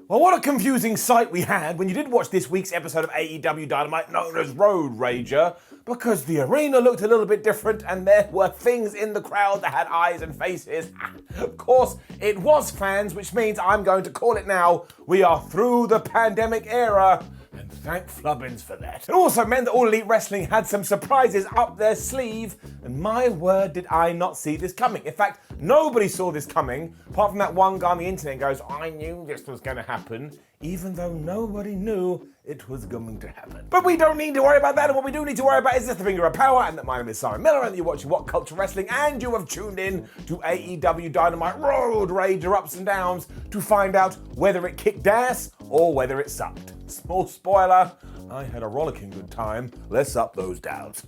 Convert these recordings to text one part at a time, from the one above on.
Well, what a confusing sight we had when you did watch this week's episode of AEW Dynamite known as Road Rager, because the arena looked a little bit different and there were things in the crowd that had eyes and faces. Of course, it was fans, which means I'm going to call it now. We are through the pandemic era. And thank Flubbins for that. It also meant that All Elite Wrestling had some surprises up their sleeve, and my word did I not see this coming. In fact, nobody saw this coming, apart from that one guy on the internet goes, I knew this was going to happen, even though nobody knew it was going to happen. But we don't need to worry about that, and what we do need to worry about is just the finger of power, and that my name is Simon Miller, and you're watching WhatCulture Wrestling, and you have tuned in to AEW Dynamite Road Rager ups and downs to find out whether it kicked ass or whether it sucked. Small spoiler, I had a rollicking good time. Let's up those downs.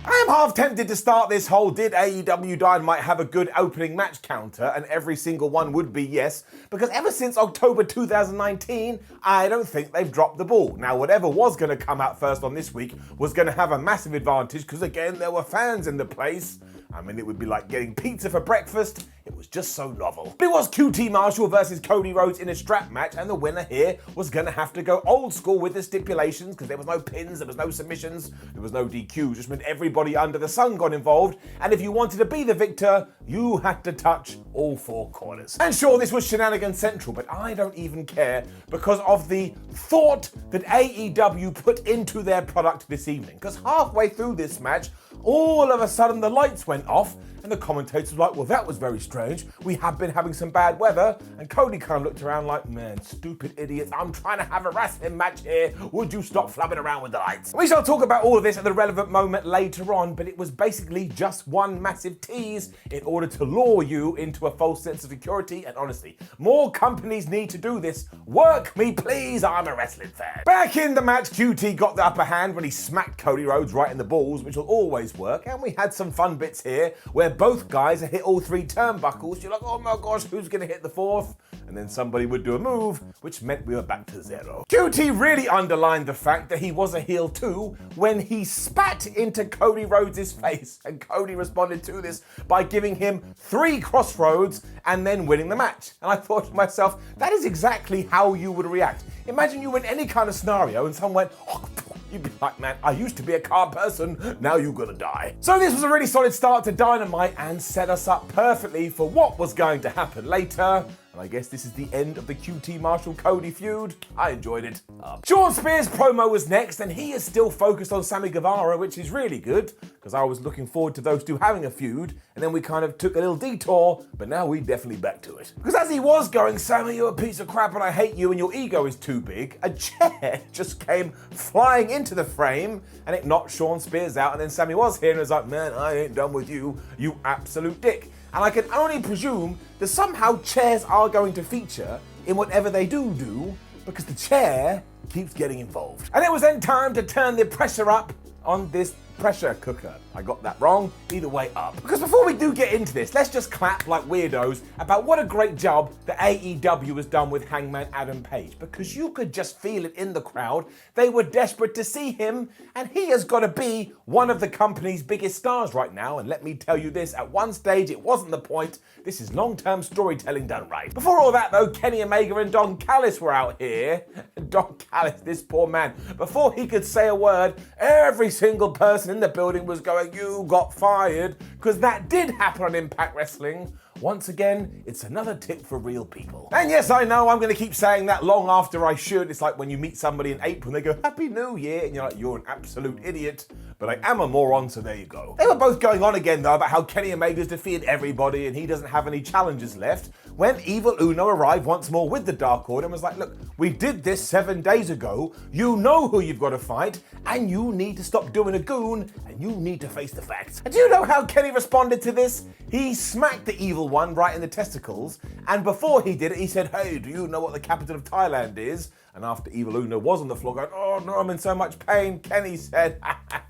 I'm half tempted to start this whole did AEW Dynamite have a good opening match counter, and every single one would be yes, because ever since October 2019, I don't think they've dropped the ball. Now, whatever was going to come out first on this week was going to have a massive advantage, because again, there were fans in the place. I mean, it would be like getting pizza for breakfast. It was just so novel. But it was QT Marshall versus Cody Rhodes in a strap match, and the winner here was going to have to go old school with the stipulations, because there was no pins, there was no submissions, there was no DQ. Just meant everybody under the sun got involved, and if you wanted to be the victor, you had to touch all four corners. And sure, this was shenanigans central, but I don't even care because of the thought that AEW put into their product this evening. Because halfway through this match, all of a sudden the lights went off, and the commentators were like, well, that was very strange. We have been having some bad weather. And Cody kind of looked around like, man, stupid idiots. I'm trying to have a wrestling match here. Would you stop flubbing around with the lights? We shall talk about all of this at the relevant moment later on, but it was basically just one massive tease in order to lure you into a false sense of security. And honestly, more companies need to do this. Work me, please. I'm a wrestling fan. Back in the match, QT got the upper hand when he smacked Cody Rhodes right in the balls, which will always work. And we had some fun bits here where both guys had hit all three turnbuckles. You're like, oh my gosh, who's going to hit the fourth? And then somebody would do a move, which meant we were back to zero. QT really underlined the fact that he was a heel too when he spat into Cody Rhodes' face, and Cody responded to this by giving him 3 crossroads and then winning the match. And I thought to myself, that is exactly how you would react. Imagine you were in any kind of scenario and someone went, oh, you'd be like, man, I used to be a car person, now you're gonna die. So this was a really solid start to Dynamite and set us up perfectly for what was going to happen later. And I guess this is the end of the QT Marshall Cody feud. I enjoyed it. Sean Spears' promo was next, and he is still focused on Sammy Guevara, which is really good, because I was looking forward to those two having a feud, and then we kind of took a little detour, but now we're definitely back to it. Because as he was going, Sammy, you're a piece of crap and I hate you and your ego is too big, a chair just came flying into the frame, and it knocked Sean Spears out, and then Sammy was here and was like, man, I ain't done with you, you absolute dick. And I can only presume that somehow chairs are going to feature in whatever they do, because the chair keeps getting involved. And it was then time to turn the pressure up on this pressure cooker. I got that wrong, either way up. Because before we do get into this, let's just clap like weirdos about what a great job the AEW has done with Hangman Adam Page, because you could just feel it in the crowd. They were desperate to see him, and he has got to be one of the company's biggest stars right now. And let me tell you this, at one stage it wasn't the point. This is long-term storytelling done right. Before all that though, Kenny Omega and Don Callis were out here. Don Callis, this poor man, before he could say a word, every single person in the building was going, you got fired, because that did happen on Impact Wrestling. Once again, it's another tip for real people. And yes, I know I'm going to keep saying that long after I should. It's like when you meet somebody in April and they go, Happy New Year, and you're like, you're an absolute idiot. But I am a moron, so there you go. They were both going on again though about how Kenny Omega's defeated everybody and he doesn't have any challenges left, when Evil Uno arrived once more with the Dark Order and was like, look, we did this 7 days ago, you know who you've got to fight, and you need to stop doing a goon, and you need to face the facts. And do you know how Kenny responded to this? He smacked the evil one right in the testicles, and before he did it, he said, hey, do you know what the capital of Thailand is? And after Evil Uno was on the floor going, oh no, I'm in so much pain, Kenny said,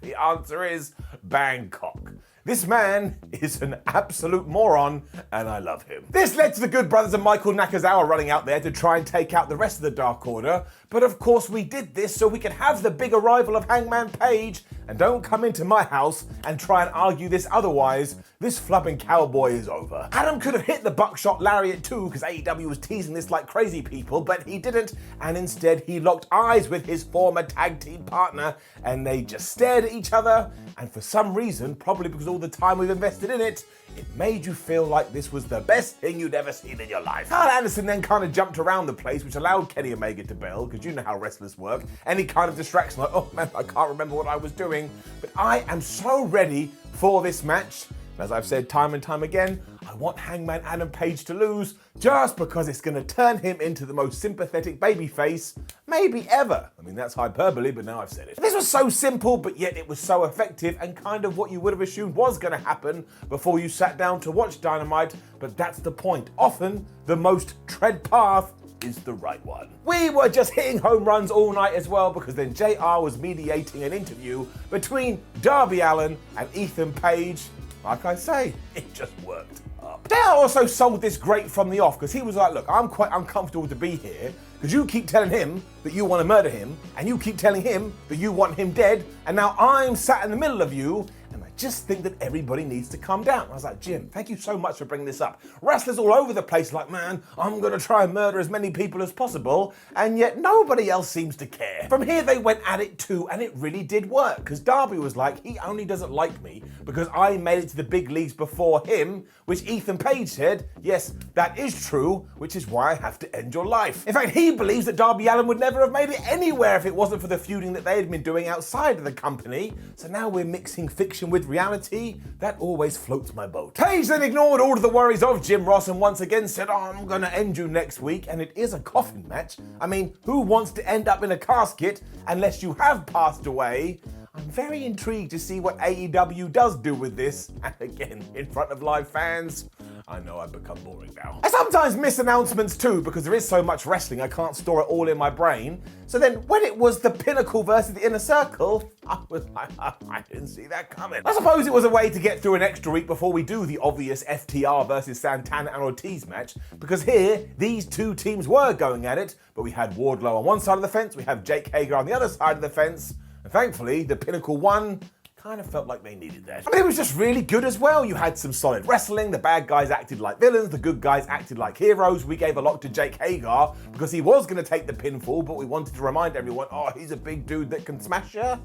the answer is Bangkok. This man is an absolute moron, and I love him. This led to the Good Brothers and Michael Nakazawa running out there to try and take out the rest of the Dark Order, But of course we did this so we could have the big arrival of Hangman Page, and don't come into my house and try and argue this otherwise. This flubbing cowboy is over. Adam could have hit the buckshot lariat too, because AEW was teasing this like crazy people, but he didn't, and instead he locked eyes with his former tag team partner, and they just stared at each other, and for some reason, probably because all the time we've invested in it, it made you feel like this was the best thing you'd ever seen in your life. Carl Anderson then kind of jumped around the place, which allowed Kenny Omega to bail, because you know how wrestlers work. Any kind of distraction, like, oh man, I can't remember what I was doing. But I am so ready for this match. As I've said time and time again, I want Hangman Adam Page to lose just because it's going to turn him into the most sympathetic babyface maybe ever. I mean, that's hyperbole, but now I've said it. This was so simple, but yet it was so effective and kind of what you would have assumed was going to happen before you sat down to watch Dynamite, but that's the point. Often, the most tread path is the right one. We were just hitting home runs all night as well, because then JR was mediating an interview between Darby Allin and Ethan Page. Like I say, it just worked up. JR also sold this great from the off, because he was like, look, I'm quite uncomfortable to be here, because you keep telling him that you want to murder him, and you keep telling him that you want him dead, and now I'm sat in the middle of you, and I just think that everybody needs to calm down. I was like, Jim, thank you so much for bringing this up. Wrestlers all over the place like, man, I'm going to try and murder as many people as possible, and yet nobody else seems to care. From here, they went at it too, and it really did work, because Darby was like, he only doesn't like me because I made it to the big leagues before him, which Ethan Page said, yes, that is true, which is why I have to end your life. In fact, he believes that Darby Allin would never have made it anywhere if it wasn't for the feuding that they had been doing outside of the company. So now we're mixing fiction with reality. That always floats my boat. Page then ignored all of the worries of Jim Ross and once again said, oh, I'm gonna end you next week, and it is a coffin match. I mean, who wants to end up in a casket unless you have passed away? I'm very intrigued to see what AEW does do with this, and again, in front of live fans. I know I've become boring now. I sometimes miss announcements too, because there is so much wrestling, I can't store it all in my brain. So then when it was the Pinnacle versus the Inner Circle, I was like, I didn't see that coming. I suppose it was a way to get through an extra week before we do the obvious FTR versus Santana and Ortiz match, because here, these two teams were going at it, but we had Wardlow on one side of the fence, we have Jake Hager on the other side of the fence, and thankfully, the Pinnacle won. Kind of felt like they needed that. I mean, it was just really good as well. You had some solid wrestling. The bad guys acted like villains. The good guys acted like heroes. We gave a lot to Jake Hager because he was going to take the pinfall, but we wanted to remind everyone, oh, he's a big dude that can smash you.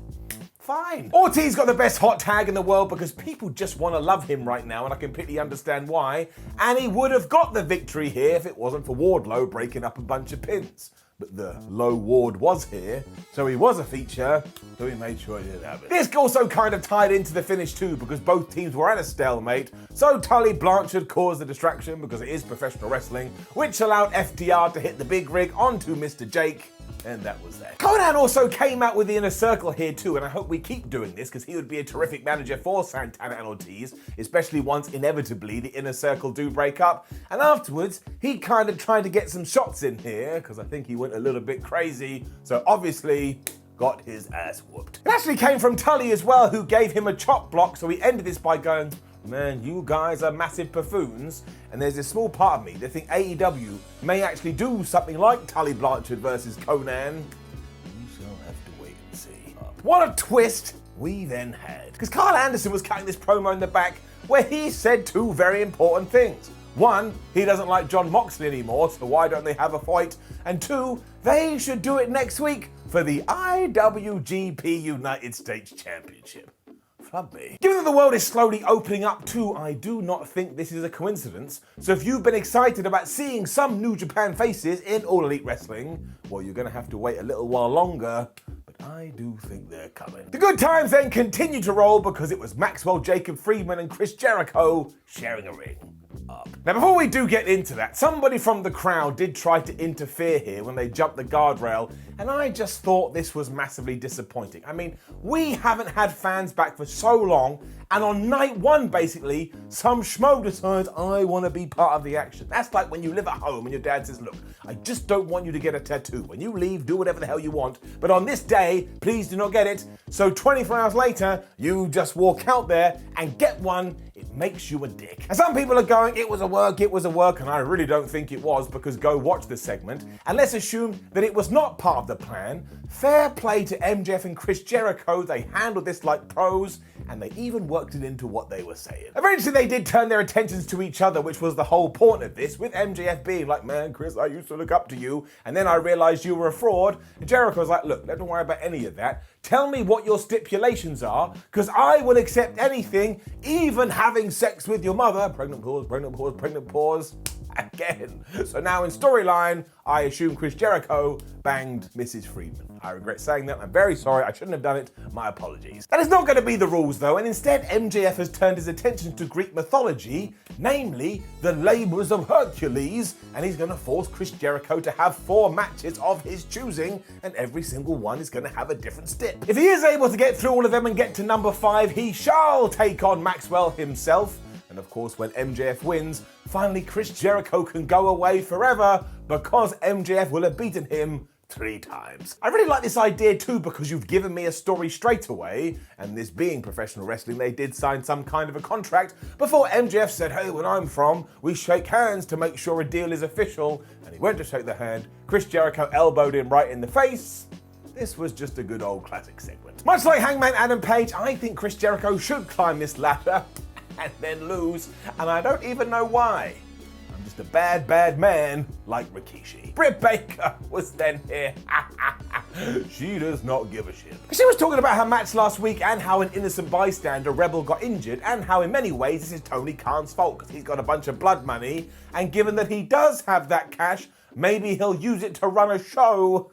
Fine. Ortiz got the best hot tag in the world because people just want to love him right now, and I completely understand why. And he would have got the victory here if it wasn't for Wardlow breaking up a bunch of pins. But the low Ward was here, so he was a feature, so we made sure he didn't have it. This also kind of tied into the finish too, because both teams were at a stalemate, so Tully Blanchard caused the distraction because it is professional wrestling, which allowed FTR to hit the big rig onto Mr. Jake, and that was that. Conan also came out with the Inner Circle here too, and I hope we keep doing this because he would be a terrific manager for Santana and Ortiz, especially once inevitably the Inner Circle do break up. And afterwards, he kind of tried to get some shots in here because I think he went a little bit crazy, so obviously got his ass whooped. It actually came from Tully as well, who gave him a chop block, so he ended this by going, man, you guys are massive buffoons, and there's a small part of me that think AEW may actually do something like Tully Blanchard versus Conan. You shall have to wait and see. What a twist we then had. Because Carl Anderson was cutting this promo in the back where he said two very important things. One, he doesn't like Jon Moxley anymore, so why don't they have a fight? And two, they should do it next week for the IWGP United States Championship. Given that the world is slowly opening up too, I do not think this is a coincidence. So if you've been excited about seeing some New Japan faces in All Elite Wrestling, well, you're going to have to wait a little while longer, but I do think they're coming. The good times then continue to roll because it was Maxwell Jacob Friedman and Chris Jericho sharing a ring. Now, before we do get into that, somebody from the crowd did try to interfere here when they jumped the guardrail, and I just thought this was massively disappointing. I mean, we haven't had fans back for so long, and on night one, basically, some schmo decides, I want to be part of the action. That's like when you live at home and your dad says, look, I just don't want you to get a tattoo. When you leave, do whatever the hell you want, but on this day, please do not get it. So 24 hours later, you just walk out there and get one. It makes you a dick. And some people are going, it was a work, and I really don't think it was, because go watch the segment, and let's assume that it was not part of the plan. Fair play to MJF and Chris Jericho, they handled this like pros, and they even worked it into what they were saying. Eventually they did turn their attentions to each other, which was the whole point of this, with MJF being like, man, Chris, I used to look up to you, and then I realized you were a fraud. And Jericho was like, look, don't worry about any of that. Tell me what your stipulations are, because I will accept anything, even having sex with your mother. Pregnant pause. Again. So now in storyline, I assume Chris Jericho banged Mrs. Friedman. I regret saying that. I'm very sorry. I shouldn't have done it. My apologies. That is not going to be the rules though, and instead MJF has turned his attention to Greek mythology, namely the labours of Hercules, and he's going to force Chris Jericho to have 4 matches of his choosing, and every single one is going to have a different stip. If he is able to get through all of them and get to number 5, he shall take on Maxwell himself. And of course, when MJF wins, finally Chris Jericho can go away forever, because MJF will have beaten him 3 times. I really like this idea too, because you've given me a story straight away, and this being professional wrestling, they did sign some kind of a contract before MJF said, hey, where I'm from, we shake hands to make sure a deal is official, and he went to shake the hand. Chris Jericho elbowed him right in the face. This was just a good old classic segment. Much like Hangman Adam Page, I think Chris Jericho should climb this ladder and then lose, and I don't even know why. I'm just a bad man like Rikishi. Britt Baker was then here. She does not give a shit. She was talking about her match last week and how an innocent bystander, Rebel, got injured, and how in many ways this is Tony Khan's fault because he's got a bunch of blood money, and given that he does have that cash, maybe he'll use it to run a show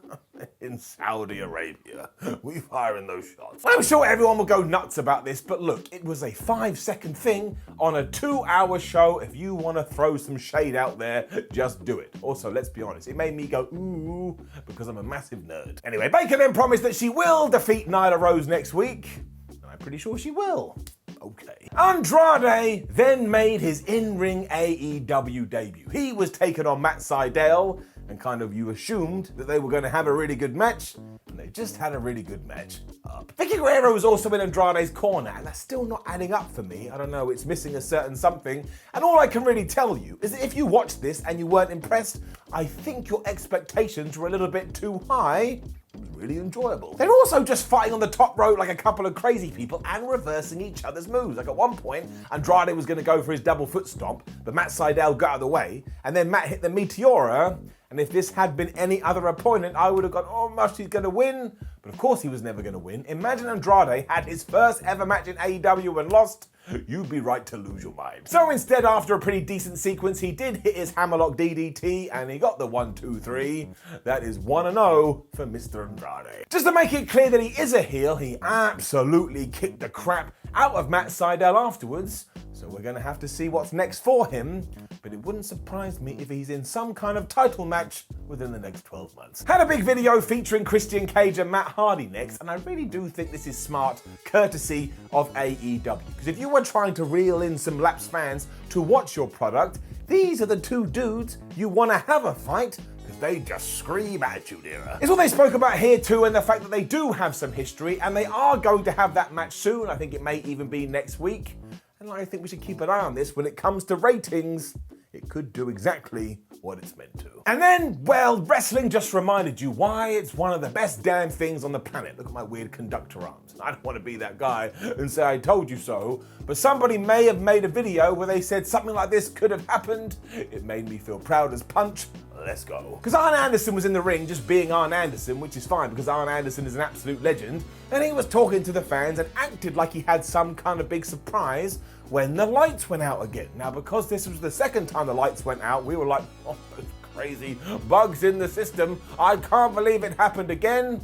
in Saudi Arabia. We firing those shots. I'm sure everyone will go nuts about this, but look, it was a 5-second thing on a 2-hour show. If you want to throw some shade out there, just do it. Also, let's be honest, it made me go, ooh, because I'm a massive nerd. Anyway, Baker then promised that she will defeat Nyla Rose next week, and I'm pretty sure she will. Okay. Andrade then made his in-ring AEW debut. He was taking on Matt Sydal, and kind of you assumed that they were going to have a really good match, and they just had a really good match up. Vicky Guerrero was also in Andrade's corner, and that's still not adding up for me. I don't know, it's missing a certain something, and all I can really tell you is that if you watched this and you weren't impressed, I think your expectations were a little bit too high. It was really enjoyable. They were also just fighting on the top rope like a couple of crazy people and reversing each other's moves. Like at one point, Andrade was going to go for his double foot stomp, but Matt Sydal got out of the way, and then Matt hit the Meteora, and if this had been any other opponent, I would have gone, oh, must he's going to win. But of course he was never going to win. Imagine Andrade had his first ever match in AEW and lost. You'd be right to lose your mind. So instead, after a pretty decent sequence, he did hit his hammerlock DDT, and he got the 1, 2, 3. That is 1-0 for Mr. Andrade. Just to make it clear that he is a heel, he absolutely kicked the crap out of Matt Sydal afterwards. So we're going to have to see what's next for him, but it wouldn't surprise me if he's in some kind of title match within the next 12 months. Had a big video featuring Christian Cage and Matt Hardy next, and I really do think this is smart, courtesy of AEW. Because if you were trying to reel in some lapsed fans to watch your product, these are the 2 dudes you want to have a fight, because they just scream at you, dear. It's what they spoke about here too, and the fact that they do have some history, and they are going to have that match soon. I think it may even be next week. And I think we should keep an eye on this when it comes to ratings. It could do exactly what it's meant to. And then, well, wrestling just reminded you why it's one of the best damn things on the planet. Look at my weird conductor arms. I don't want to be that guy and say I told you so, but somebody may have made a video where they said something like this could have happened. It made me feel proud as punch. Let's go. Because Arn Anderson was in the ring just being Arn Anderson, which is fine because Arn Anderson is an absolute legend, and he was talking to the fans and acted like he had some kind of big surprise when the lights went out again. Now, because this was the second time the lights went out, we were like, oh, those crazy bugs in the system. I can't believe it happened again.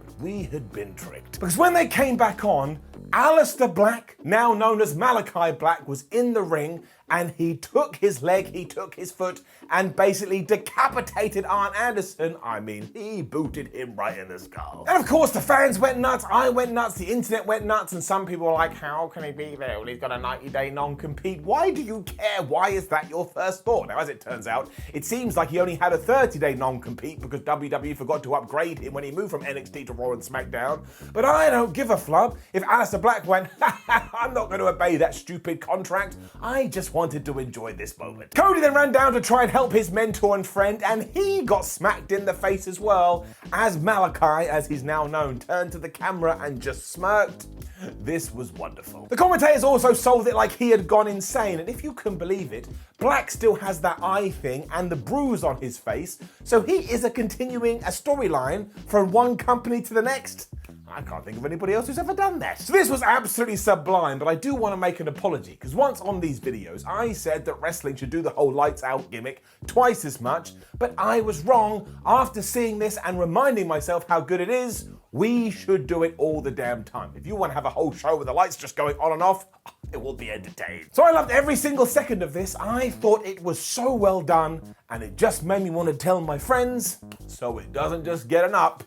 But we had been tricked. Because when they came back on, Aleister Black, now known as Malakai Black, was in the ring, and he took his leg, he took his foot, and basically decapitated Arn Anderson. I mean, he booted him right in the skull. And of course, the fans went nuts, I went nuts, the internet went nuts, and some people were like, how can he be there? Well, he's got a 90-day non-compete. Why do you care? Why is that your first thought? Now, as it turns out, it seems like he only had a 30-day non-compete because WWE forgot to upgrade him when he moved from NXT to Raw and SmackDown. But I don't give a flub if Aleister Black went, I'm not going to obey that stupid contract. I just wanted to enjoy this moment. Cody then ran down to try and help his mentor and friend, and he got smacked in the face as well, as Malakai, as he's now known, turned to the camera and just smirked. This was wonderful. The commentators also sold it like he had gone insane, and if you can believe it, Black still has that eye thing and the bruise on his face, so he is continuing a storyline from one company to the next. I can't think of anybody else who's ever done that. So this was absolutely sublime, but I do want to make an apology, because once on these videos, I said that wrestling should do the whole lights out gimmick twice as much, but I was wrong. After seeing this and reminding myself how good it is, we should do it all the damn time. If you want to have a whole show with the lights just going on and off, it will be entertained. So I loved every single second of this. I thought it was so well done, and it just made me want to tell my friends, so it doesn't just get an up,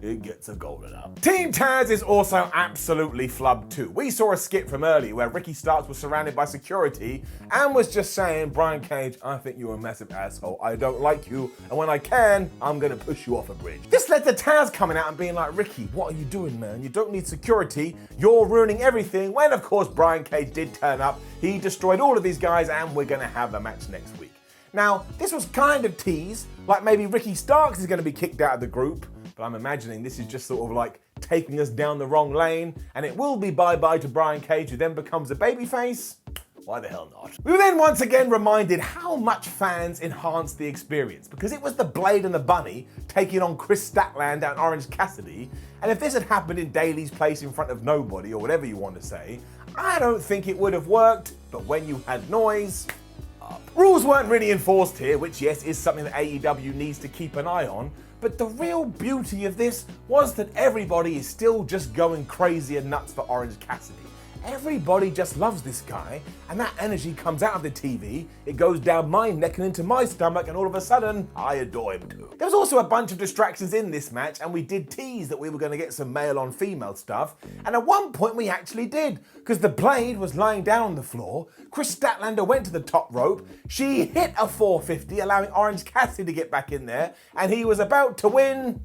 it gets a golden up. Team Taz is also absolutely flubbed too. We saw a skit from earlier where Ricky Starks was surrounded by security and was just saying, Brian Cage, I think you're a massive asshole. I don't like you, and when I can, I'm gonna push you off a bridge. This led to Taz coming out and being like, Ricky, what are you doing, man? You don't need security. You're ruining everything. When, of course, Brian Cage did turn up, he destroyed all of these guys, and we're gonna have a match next week. Now, this was kind of teased, like maybe Ricky Starks is gonna be kicked out of the group, but I'm imagining this is just sort of like taking us down the wrong lane, and it will be bye-bye to Brian Cage, who then becomes a babyface. Why the hell not? We were then once again reminded how much fans enhanced the experience, because it was the Blade and the Bunny taking on Chris Statlander and Orange Cassidy, and if this had happened in Daily's Place in front of nobody, or whatever you want to say, I don't think it would have worked, but when you had noise, up. Rules weren't really enforced here, which yes, is something that AEW needs to keep an eye on, but the real beauty of this was that everybody is still just going crazy and nuts for Orange Cassidy. Everybody just loves this guy, and that energy comes out of the TV, it goes down my neck and into my stomach, and all of a sudden, I adore him too. There was also a bunch of distractions in this match, and we did tease that we were going to get some male on female stuff, and at one point we actually did, because the Blade was lying down on the floor, Chris Statlander went to the top rope, she hit a 450, allowing Orange Cassidy to get back in there, and he was about to win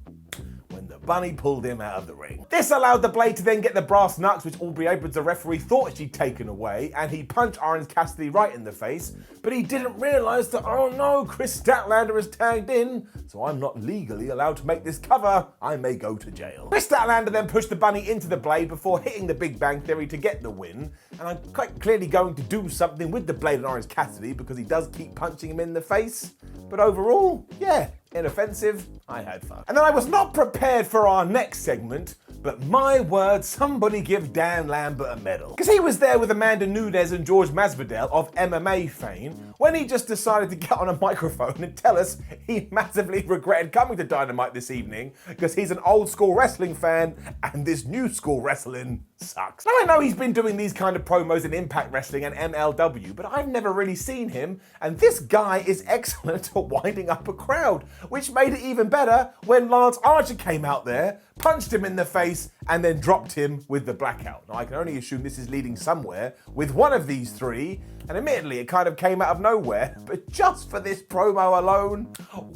when the Bunny pulled him out of the ring. This allowed the Blade to then get the brass knucks, which Aubrey Abrams, the referee, thought she'd taken away, and he punched Orange Cassidy right in the face, but he didn't realise that, oh no, Chris Statlander is tagged in, so I'm not legally allowed to make this cover. I may go to jail. Chris Statlander then pushed the Bunny into the Blade before hitting the Big Bang Theory to get the win, and I'm quite clearly going to do something with the Blade and Orange Cassidy because he does keep punching him in the face, but overall, yeah, inoffensive, I had fun. And then I was not prepared for our next segment, but my word, somebody give Dan Lambert a medal. Because he was there with Amanda Nunes and George Masvidal of MMA fame when he just decided to get on a microphone and tell us he massively regretted coming to Dynamite this evening because he's an old school wrestling fan and this new school wrestling sucks. Now I know he's been doing these kind of promos in Impact Wrestling and MLW, but I've never really seen him, and this guy is excellent at winding up a crowd, which made it even better when Lance Archer came out there, punched him in the face, and then dropped him with the blackout. Now I can only assume this is leading somewhere with one of these three, and admittedly it kind of came out of nowhere, but just for this promo alone,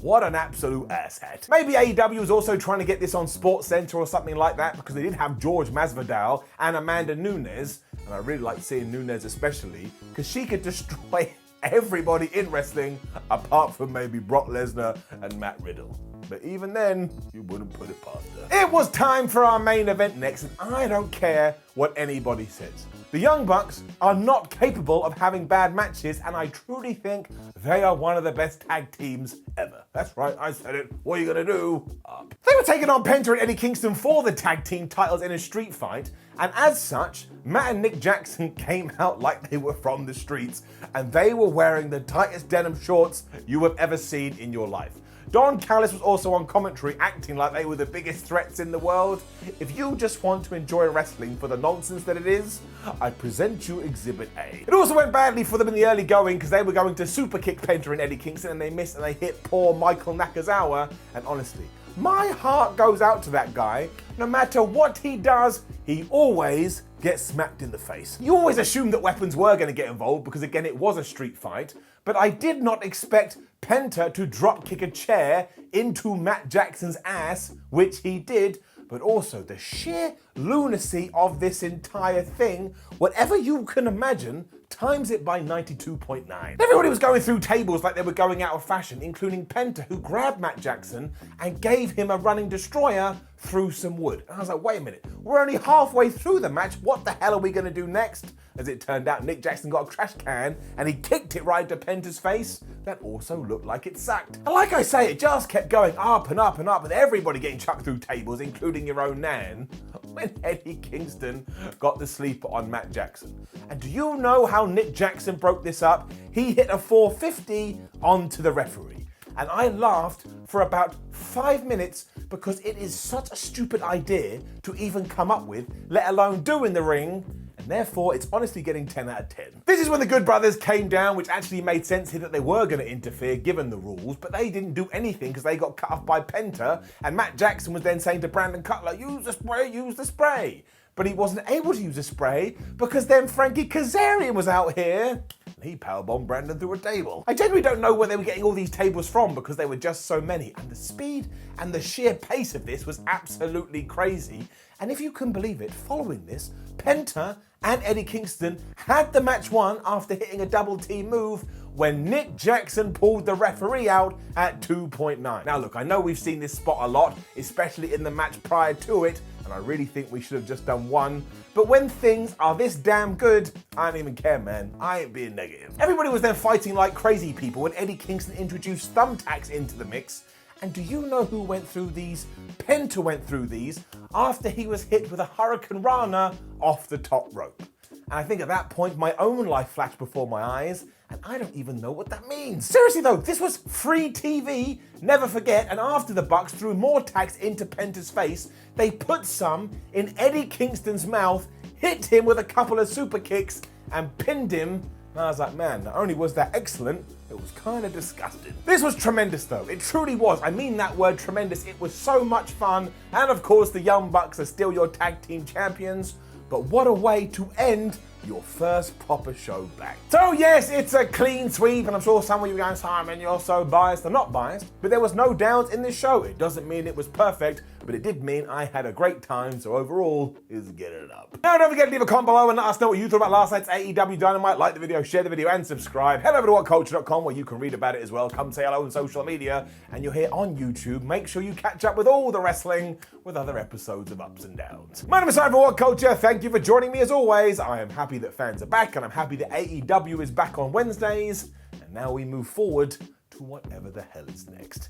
what an absolute asshat. Maybe AEW was also trying to get this on SportsCenter or something like that, because they did have George Masvidal and Amanda Nunes, and I really like seeing Nunes especially, because she could destroy everybody in wrestling apart from maybe Brock Lesnar and Matt Riddle. But even then, you wouldn't put it past her. It was time for our main event next, and I don't care what anybody says. The Young Bucks are not capable of having bad matches, and I truly think they are one of the best tag teams ever. That's right, I said it. What are you gonna do? Up. They were taking on Penta and Eddie Kingston for the tag team titles in a street fight, and as such, Matt and Nick Jackson came out like they were from the streets, and they were wearing the tightest denim shorts you have ever seen in your life. Don Callis was also on commentary acting like they were the biggest threats in the world. If you just want to enjoy wrestling for the nonsense that it is, I present you Exhibit A. It also went badly for them in the early going because they were going to super kick Penta and Eddie Kingston and they missed and they hit poor Michael Nakazawa. And honestly, my heart goes out to that guy. No matter what he does, he always gets smacked in the face. You always assumed that weapons were going to get involved because again it was a street fight, but I did not expect Penta to drop kick a chair into Matt Jackson's ass, which he did, but also the sheer lunacy of this entire thing, whatever you can imagine, times it by 92.9. Everybody was going through tables like they were going out of fashion, including Penta, who grabbed Matt Jackson and gave him a running destroyer through some wood. And I was like, wait a minute, we're only halfway through the match, what the hell are we gonna do next? As it turned out, Nick Jackson got a trash can and he kicked it right to Penta's face. That also looked like it sucked. And like I say, it just kept going up and up and up, and everybody getting chucked through tables, including your own Nan, when Eddie Kingston got the sleeper on Matt Jackson. And do you know how Nick Jackson broke this up? He hit a 450 onto the referee. And I laughed for about 5 minutes because it is such a stupid idea to even come up with, let alone do in the ring. And therefore, it's honestly getting 10 out of 10. This is when the Good Brothers came down, which actually made sense here that they were going to interfere given the rules, but they didn't do anything because they got cut off by Penta, and Matt Jackson was then saying to Brandon Cutler, use the spray, use the spray. But he wasn't able to use the spray because then Frankie Kazarian was out here. He powerbombed Brandon through a table. I genuinely don't know where they were getting all these tables from because there were just so many, and the speed and the sheer pace of this was absolutely crazy. And if you can believe it, following this, Penta and Eddie Kingston had the match won after hitting a double T move when Nick Jackson pulled the referee out at 2.9. Now look, I know we've seen this spot a lot, especially in the match prior to it, and I really think we should have just done one. But when things are this damn good, I don't even care, man. I ain't being negative. Everybody was then fighting like crazy people when Eddie Kingston introduced thumbtacks into the mix. And do you know who went through these? Penta went through these after he was hit with a Hurricane Rana off the top rope. And I think at that point, my own life flashed before my eyes, and I don't even know what that means. Seriously though, this was free TV, never forget, and after the Bucks threw more tacks into Penta's face, they put some in Eddie Kingston's mouth, hit him with a couple of super kicks, and pinned him. And I was like, man, not only was that excellent, it was kind of disgusting. This was tremendous though, it truly was. I mean that word tremendous, it was so much fun, and of course the Young Bucks are still your tag team champions. But what a way to end your first proper show back. So yes, it's a clean sweep, and I'm sure some of you guys, Simon, you're so biased. I'm not biased, but there was no downs in this show. It doesn't mean it was perfect, but it did mean I had a great time, so overall, is get it up. Now don't forget to leave a comment below and let us know what you thought about last night's AEW Dynamite. Like the video, share the video, and subscribe. Head over to WhatCulture.com where you can read about it as well. Come say hello on social media, and you're here on YouTube. Make sure you catch up with all the wrestling with other episodes of Ups and Downs. My name is Simon for WhatCulture. Thank you for joining me as always. I am happy that fans are back, and I'm happy that AEW is back on Wednesdays. And now we move forward to whatever the hell is next.